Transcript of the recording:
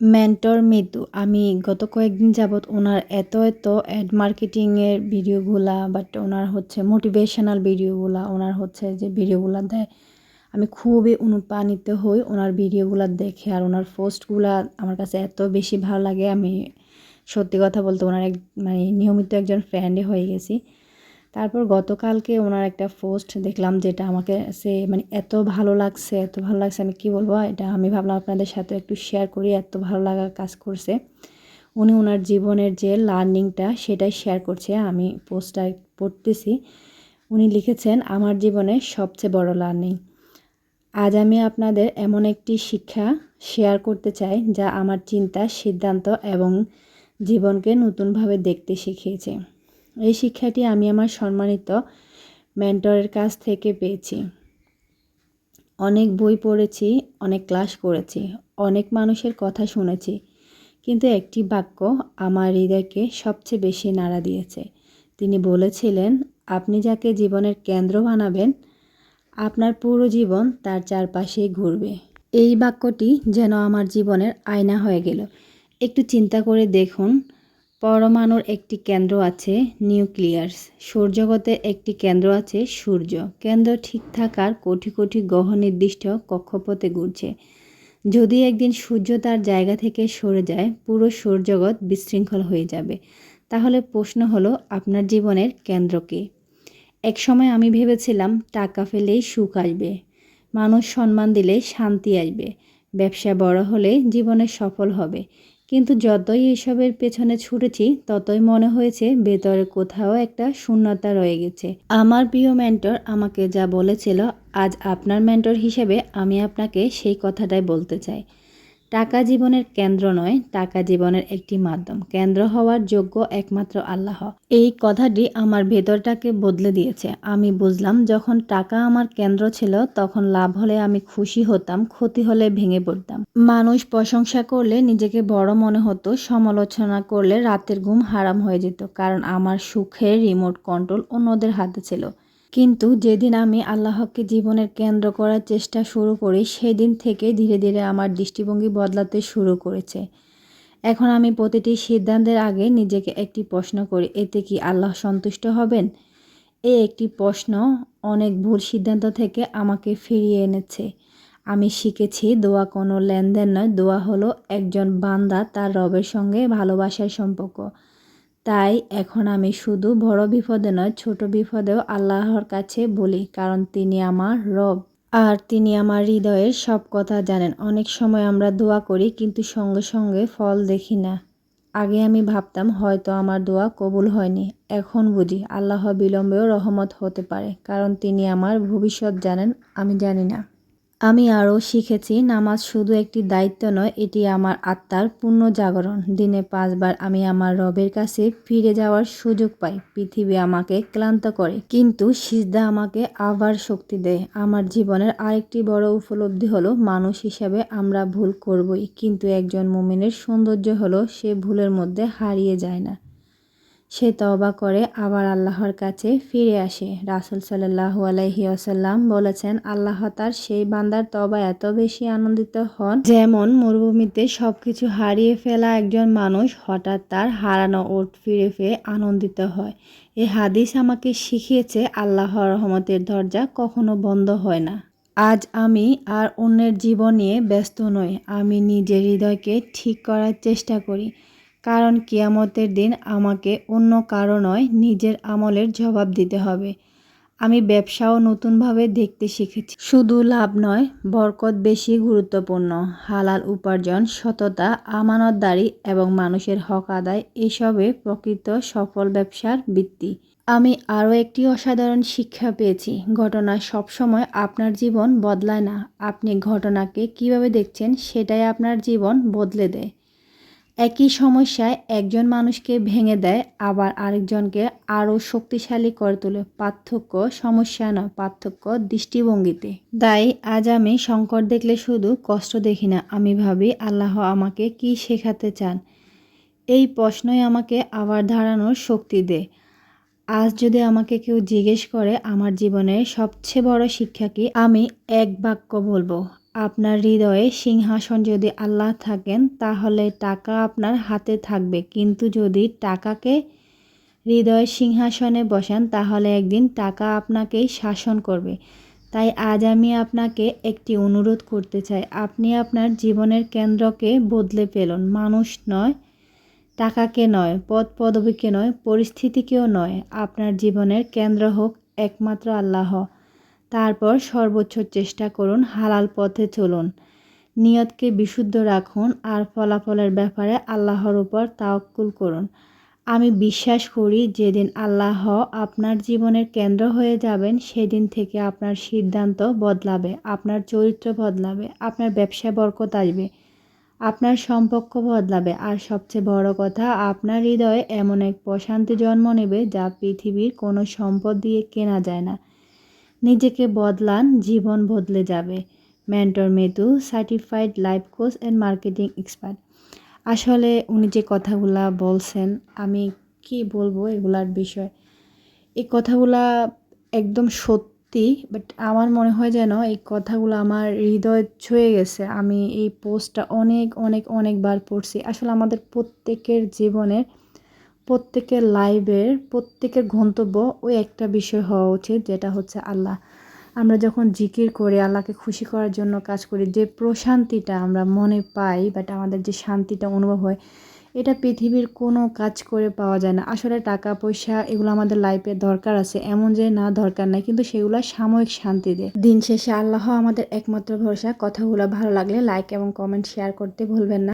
Mentor মৃদু। আমি গত কয়েকদিন যাবৎ ওনার এত অ্যাড মার্কেটিংয়ের ভিডিওগুলা ওনার হচ্ছে মোটিভেশনাল ভিডিওগুলা, ওনার হচ্ছে যে ভিডিওগুলা দেয়, আমি খুবই অনুপ্রাণিত হই ওনার ভিডিওগুলা দেখে। আর ওনার পোস্টগুলা আমার কাছে এত বেশি ভালো লাগে, আমি সত্যি কথা বলতে ওনার নিয়মিত একজন ফ্রেন্ডই হয়ে গেছি। তারপর গতকালকে ওনার একটা পোস্ট দেখলাম, যেটা আমাকে এত ভালো লাগছে, আমি কি বলবো, এটা আমি ভাবলাম আপনাদের সাথে একটু শেয়ার করি। এত ভালো লাগার কাজ করছে। উনি ওনার জীবনের যে লার্নিংটা সেটাই শেয়ার করছে। আমি পোস্টটা পড়তেছি। উনি লিখেছেন, আমার জীবনের সবচেয়ে বড় লার্নিং। আজ আমি আপনাদের এমন একটি শিক্ষা শেয়ার করতে চাই যা আমার চিন্তা, সিদ্ধান্ত এবং জীবনকে নতুনভাবে দেখতে শিখিয়েছে। এই শিক্ষাটি আমি আমার সম্মানিত মেন্টরের কাছ থেকে পেয়েছি। অনেক বই পড়েছি, অনেক ক্লাস করেছি, অনেক মানুষের কথা শুনেছি, কিন্তু একটি বাক্য আমার হৃদয়কে সবচেয়ে বেশি নাড়া দিয়েছে। তিনি বলেছিলেন, আপনি যাকে জীবনের কেন্দ্র বানাবেন, আপনার পুরো জীবন তার চারপাশেই ঘুরবে। এই বাক্যটি যেন আমার জীবনের আয়না হয়ে গেল। একটু চিন্তা করে দেখুন, পরমাণুর একটি কেন্দ্র আছে নিউক্লিয়াস, সৌরজগতের একটি কেন্দ্র আছে সূর্য। কেন্দ্র ঠিক থাকার কোটি কোটি গ্রহ নির্দিষ্ট কক্ষপথে ঘুরছে। যদি একদিন সূর্য তার জায়গা থেকে সরে যায়, পুরো সৌরজগৎ বিশৃঙ্খল হয়ে যাবে। তাহলে প্রশ্ন হলো, আপনার জীবনের কেন্দ্র কে? এক সময় আমি ভেবেছিলাম টাকা পেলেই সুখ আসবে, মানুষ সম্মান দিলে শান্তি আসবে, ব্যবসা বড় হলে জীবনে সফল হবে। কিন্তু যতই এসবের পেছনে ছুটেছি, ততই মনে হয়েছে ভেতরে কোথাও একটা শূন্যতা রয়ে গেছে। আমার প্রিয় মেন্টর আমাকে যা বলেছিল, আজ আপনার মেন্টর হিসেবে আমি আপনাকে সেই কথাটাই বলতে চাই। টাকা জীবনের কেন্দ্র নয়, টাকা জীবনের একটি মাধ্যম। কেন্দ্র হওয়ার যোগ্য একমাত্র আল্লাহ। এই কথাটি আমার ভেতরটাকে বদলে দিয়েছে। আমি বুঝলাম, যখন টাকা আমার কেন্দ্র ছিল, তখন লাভ হলে আমি খুশি হতাম, ক্ষতি হলে ভেঙে পড়তাম। মানুষ প্রশংসা করলে নিজেকে বড় মনে হতো, সমালোচনা করলে রাতের ঘুম হারাম হয়ে যেত, কারণ আমার সুখের রিমোট কন্ট্রোল অন্যদের হাতে ছিল। কিন্তু যেদিন আমি আল্লাহকে জীবনের কেন্দ্র করার চেষ্টা শুরু করি, সেদিন থেকে ধীরে ধীরে আমার দৃষ্টিভঙ্গি বদলাতে শুরু করেছে। এখন আমি প্রতিটি সিদ্ধান্তের আগে নিজেকে একটি প্রশ্ন করি, এতে কি আল্লাহ সন্তুষ্ট হবেন? এই একটি প্রশ্ন অনেক ভুল সিদ্ধান্ত থেকে আমাকে ফিরিয়ে এনেছে। আমি শিখেছি, দোয়া কোনো লেনদেন নয়, দোয়া হলো একজন বান্দা তার রবের সঙ্গে ভালোবাসার সম্পর্ক। তাই এখন আমি শুধু বড় বিপদে নয়, ছোট বিপদেও আল্লাহর কাছে বলি, কারণ তিনি আমার রব আর তিনি আমার হৃদয়ের সব কথা জানেন। অনেক সময় আমরা দোয়া করি, কিন্তু সঙ্গে সঙ্গে ফল দেখি না। আগে আমি ভাবতাম হয়তো আমার দোয়া কবুল হয়নি। এখন বুঝি আল্লাহ বিলম্বেও রহমত হতে পারে, কারণ তিনি আমার ভবিষ্যৎ জানেন, আমি জানি না। আমি আরও শিখেছি, নামাজ শুধু একটি দায়িত্ব নয়, এটি আমার আত্মার পূর্ণ জাগরণ। দিনে 5 বার আমি আমার রবের কাছে ফিরে যাওয়ার সুযোগ পাই। পৃথিবী আমাকে ক্লান্ত করে, কিন্তু সিজদা আমাকে আবার শক্তি দেয়। আমার জীবনের আরেকটি বড় উপলব্ধি হলো, মানুষ হিসাবে আমরা ভুল করবই, কিন্তু একজন মুমিনের সৌন্দর্য হলো সে ভুলের মধ্যে হারিয়ে যায় না। সে তওবা করে আবার আল্লাহর কাছে ফিরে আসে। রাসূল সাল্লাল্লাহু আলাইহি ওয়াসাল্লাম বলেছেন, আল্লাহ তার সেই বান্দার তওবায় এত বেশি আনন্দিত হন, যেমন মরুভূমিতে সবকিছু হারিয়ে ফেলা একজন মানুষ হঠাৎ তার হারানো ওট ফিরে পেয়ে আনন্দিত হয়। এই হাদিস আমাকে শিখিয়েছে, আল্লাহর রহমতের দরজা কখনো বন্ধ হয় না। আজ আমি আর অন্যের জীবন নিয়ে ব্যস্ত নই, আমি নিজের হৃদয়কে ঠিক করার চেষ্টা করি, কারণ কিয়ামতের দিন আমাকে অন্য কারো নয়, নিজের আমলের জবাব দিতে হবে। আমি ব্যবসাও নতুনভাবে দেখতে শিখেছি। শুধু লাভ নয়, বরকত বেশি গুরুত্বপূর্ণ। হালাল উপার্জন, সততা, আমানতদারি এবং মানুষের হক আদায়, এসবে প্রকৃত সফল ব্যবসার ভিত্তি। আমি আরও একটি অসাধারণ শিক্ষা পেয়েছি, ঘটনা সবসময় আপনার জীবন বদলায় না। আপনি ঘটনাকে কিভাবে দেখছেন, সেটাই আপনার জীবন বদলে দেয়। একই সমস্যায় একজন মানুষকে ভেঙে দেয়, আবার আরেকজনকে আরও শক্তিশালী করে তোলে। পার্থক্য সমস্যা নয়, পার্থক্য দৃষ্টিভঙ্গিতে। তাই আজ আমি সংকট দেখলে শুধু কষ্ট দেখি না, আমি ভাবি আল্লাহ আমাকে কি শেখাতে চান। এই প্রশ্নই আমাকে আবার দাঁড়ানোর শক্তি দেয়। আজ যদি আমাকে কেউ জিজ্ঞেস করে আমার জীবনের সবচেয়ে বড় শিক্ষা কি, আমি এক বাক্য বলবো, আপনার হৃদয়ে সিংহাসন যদি আল্লাহ থাকেন তাহলে টাকা আপনার হাতে থাকবে, কিন্তু যদি টাকাকে হৃদয়ের সিংহাসনে বসান তাহলে একদিন টাকা আপনাকেই শাসন করবে। তাই আজ আমি আপনাকে একটি অনুরোধ করতে চাই, আপনি আপনার জীবনের কেন্দ্রকে বদলে ফেলুন। মানুষ নয়, টাকাকে নয়, পদ পদবীকে নয়, পরিস্থিতিকেও নয়। আপনার জীবনের কেন্দ্র হোক একমাত্র আল্লাহ। তারপর সর্বোচ্চ চেষ্টা করুন, হালাল পথে চলুন, নিয়তকে বিশুদ্ধ রাখুন আর ফলাফলের ব্যাপারে আল্লাহর উপর তাওয়াক্কুল করুন। আমি বিশ্বাস করি যেদিন আল্লাহ আপনার জীবনের কেন্দ্র হয়ে যাবেন সেদিন থেকে আপনার সিদ্ধান্ত বদলাবে, আপনার চরিত্র বদলাবে, আপনার ব্যবসায় বরকত আসবে, আপনার সম্পর্ক বদলাবে, আর সবচেয়ে বড় কথা আপনার হৃদয়ে এমন এক প্রশান্তি জন্ম নেবে যা পৃথিবীর কোনো সম্পদ দিয়ে কেনা যায় না। নিজেকে বদলান, জীবন বদলে যাবে। Mentor Metu, certified life coach and marketing expert. আসলে উনি যে কথাগুলা বলছেন আমি কি বলবো এগুলার বিষয়, এই কথাগুলা একদম সত্যি, বাট আমার মনে হয় যেন এই কথাগুলো আমার হৃদয় ছুঁয়ে গেছে। আমি এই পোস্টটা অনেক অনেক অনেকবার পড়ছি। আসলে আমাদের প্রত্যেকের জীবনের, প্রত্যেকের লাইফের, প্রত্যেকের গন্তব্য ওই একটা বিষয় হওয়া উচিত, যেটা হচ্ছে আল্লাহ। আমরা যখন জিকির করে আল্লাহকে খুশি করার জন্য কাজ করি, যে প্রশান্তিটা আমরা মনে পাই, বাট আমাদের যে শান্তিটা অনুভব হয়, এটা পৃথিবীর কোনো কাজ করে পাওয়া যায় না। আসলে টাকা পয়সা এগুলো আমাদের লাইফে দরকার আছে, এমন যে না দরকার নাই, কিন্তু সেগুলো সাময়িক শান্তি দেয়। দিন শেষে আল্লাহ আমাদের একমাত্র ভরসা। কথাগুলো ভালো লাগলে লাইক এবং কমেন্ট শেয়ার করতে ভুলবেন না।